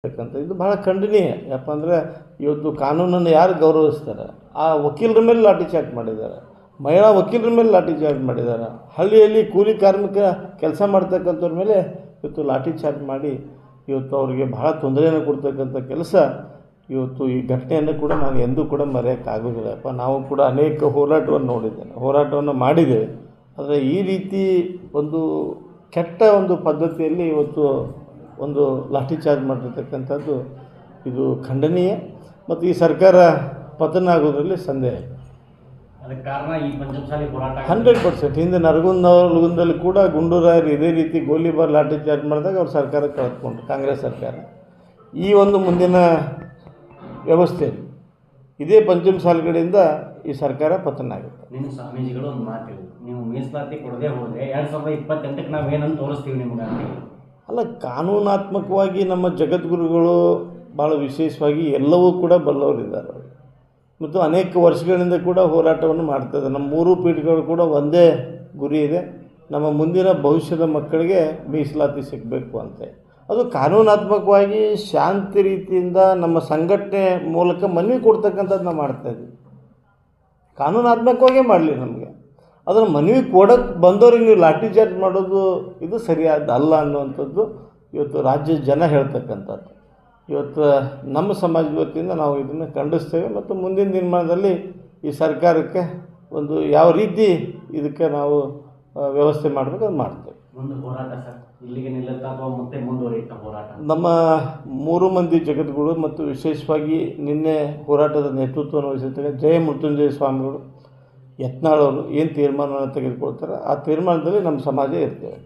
ಇದು ಭಾಳ ಖಂಡನೀಯ. ಯಾಕಪ್ಪ ಅಂದರೆ ಇವತ್ತು ಕಾನೂನನ್ನು ಯಾರು ಗೌರವಿಸ್ತಾರೆ, ಆ ವಕೀಲರ ಮೇಲೆ ಲಾಠಿ ಚಾರ್ಜ್ ಮಾಡಿದ್ದಾರೆ, ಮಹಿಳಾ ವಕೀಲರ ಮೇಲೆ ಲಾಠಿ ಚಾರ್ಜ್ ಮಾಡಿದ್ದಾರೆ, ಹಳ್ಳಿಯಲ್ಲಿ ಕೂಲಿ ಕಾರ್ಮಿಕ ಕೆಲಸ ಮಾಡ್ತಕ್ಕಂಥವ್ರ ಮೇಲೆ ಇವತ್ತು ಲಾಠಿ ಚಾರ್ಜ್ ಮಾಡಿ ಇವತ್ತು ಅವರಿಗೆ ಭಾಳ ತೊಂದರೆಯನ್ನು ಕೊಡ್ತಕ್ಕಂಥ ಕೆಲಸ. ಇವತ್ತು ಈ ಘಟನೆಯನ್ನು ಕೂಡ ನಾನು ಎಂದೂ ಕೂಡ ಮರೆಯೋಕ್ಕಾಗೋದಿಲ್ಲಪ್ಪ. ನಾವು ಕೂಡ ಅನೇಕ ಹೋರಾಟವನ್ನು ನೋಡಿದ್ದೇನೆ, ಹೋರಾಟವನ್ನು ಮಾಡಿದ್ದೇವೆ. ಆದರೆ ಈ ರೀತಿ ಒಂದು ಕೆಟ್ಟ ಒಂದು ಪದ್ಧತಿಯಲ್ಲಿ ಇವತ್ತು ಒಂದು ಲಾಠಿ ಚಾರ್ಜ್ ಮಾಡಿರ್ತಕ್ಕಂಥದ್ದು ಇದು ಖಂಡನೀಯ. ಮತ್ತು ಈ ಸರ್ಕಾರ ಪತನ ಆಗೋದ್ರಲ್ಲಿ ಸಂದೇಹ ಇಲ್ಲ. ಅದಕ್ಕೆ ಕಾರಣ ಈ ಪಂಚಮಸಾಲಿ ಹೋರಾಟ 100%. ಹಿಂದೆ ನರಗುಂದದಲ್ಲಿ ಕೂಡ ಗುಂಡೂರಾಯರು ಇದೇ ರೀತಿ ಗೋಲಿಬಾರ್ ಲಾಠಿ ಚಾರ್ಜ್ ಮಾಡಿದಾಗ ಅವ್ರು ಸರ್ಕಾರ ಕಳೆದುಕೊಂಡ್ರು, ಕಾಂಗ್ರೆಸ್ ಸರ್ಕಾರ. ಈ ಒಂದು ಮುಂದಿನ ವ್ಯವಸ್ಥೆಯಲ್ಲಿ ಇದೇ ಪಂಚಮಸಾಲಿಗಳಿಂದ ಈ ಸರ್ಕಾರ ಪತನ ಆಗುತ್ತೆ. ನಿಮ್ಮ ಸ್ವಾಮೀಜಿಗಳು ಒಂದು ಮಾತು ಹೇಳಿದ್ರು, ನೀವು ಮೀಸಲಾತಿ ಕೊಡದೆ ಹೋದರೆ 2028ಕ್ಕೆ ನಾವು ಏನಂತ ತೋರಿಸ್ತೀವಿ ನಿಮ್ಗೆ ಅಂತ. ಅಲ್ಲ, ಕಾನೂನಾತ್ಮಕವಾಗಿ ನಮ್ಮ ಜಗದ್ಗುರುಗಳು ಭಾಳ ವಿಶೇಷವಾಗಿ ಎಲ್ಲವೂ ಕೂಡ ಬಲ್ಲವರಿದ್ದಾರೆ ಮತ್ತು ಅನೇಕ ವರ್ಷಗಳಿಂದ ಕೂಡ ಹೋರಾಟವನ್ನು ಮಾಡ್ತಾಯಿದ್ದಾರೆ. ನಮ್ಮ ಮೂರು ಪೀಠಗಳು ಕೂಡ ಒಂದೇ ಗುರಿ ಇದೆ, ನಮ್ಮ ಮುಂದಿನ ಭವಿಷ್ಯದ ಮಕ್ಕಳಿಗೆ ಮೀಸಲಾತಿ ಸಿಗಬೇಕು ಅಂತ. ಅದು ಕಾನೂನಾತ್ಮಕವಾಗಿ ಶಾಂತಿ ರೀತಿಯಿಂದ ನಮ್ಮ ಸಂಘಟನೆ ಮೂಲಕ ಮನವಿ ಕೊಡ್ತಕ್ಕಂಥದ್ದು ನಾವು ಮಾಡ್ತಾಯಿದ್ವಿ. ಕಾನೂನಾತ್ಮಕವಾಗೇ ಮಾಡಲಿ, ನಮಗೆ ಅದನ್ನು ಮನವಿ ಕೊಡೋಕ್ಕೆ ಬಂದವ್ರಿಗೆ ನೀವು ಲಾಠಿ ಚಾರ್ಜ್ ಮಾಡೋದು ಇದು ಸರಿಯಾದ ಅಲ್ಲ ಅನ್ನುವಂಥದ್ದು ಇವತ್ತು ರಾಜ್ಯದ ಜನ ಹೇಳ್ತಕ್ಕಂಥದ್ದು. ಇವತ್ತು ನಮ್ಮ ಸಮಾಜದ ವತಿಯಿಂದ ನಾವು ಇದನ್ನು ಖಂಡಿಸ್ತೇವೆ ಮತ್ತು ಮುಂದಿನ ದಿನಮಾನದಲ್ಲಿ ಈ ಸರ್ಕಾರಕ್ಕೆ ಒಂದು ಯಾವ ರೀತಿ ಇದಕ್ಕೆ ನಾವು ವ್ಯವಸ್ಥೆ ಮಾಡಬೇಕು ಅದು ಮಾಡ್ತೇವೆ. ಒಂದು ಹೋರಾಟ ಸರ್ ಇಲ್ಲಿಗೆ ನಿಲ್ಲುತ್ತಾ ಅಥವಾ ಮತ್ತೆ ಮುಂದುವರಿಯುತ್ತಾ ಹೋರಾಟ? ನಮ್ಮ 3 ಮಂದಿ ಜಗದ್ಗುರು ಮತ್ತು ವಿಶೇಷವಾಗಿ ನಿನ್ನೆ ಹೋರಾಟದ ನೇತೃತ್ವವನ್ನು ವಹಿಸಿರ್ತಾರೆ ಜಯ ಮೃತ್ಯುಂಜಯ ಸ್ವಾಮಿಗಳು, ಯತ್ನಾಳ್ ಅವರು ಏನು ತೀರ್ಮಾನವನ್ನು ತೆಗೆದುಕೊಳ್ತಾರೆ ಆ ತೀರ್ಮಾನದಲ್ಲಿ ನಮ್ಮ ಸಮಾಜ ಇರ್ತೇವೆ.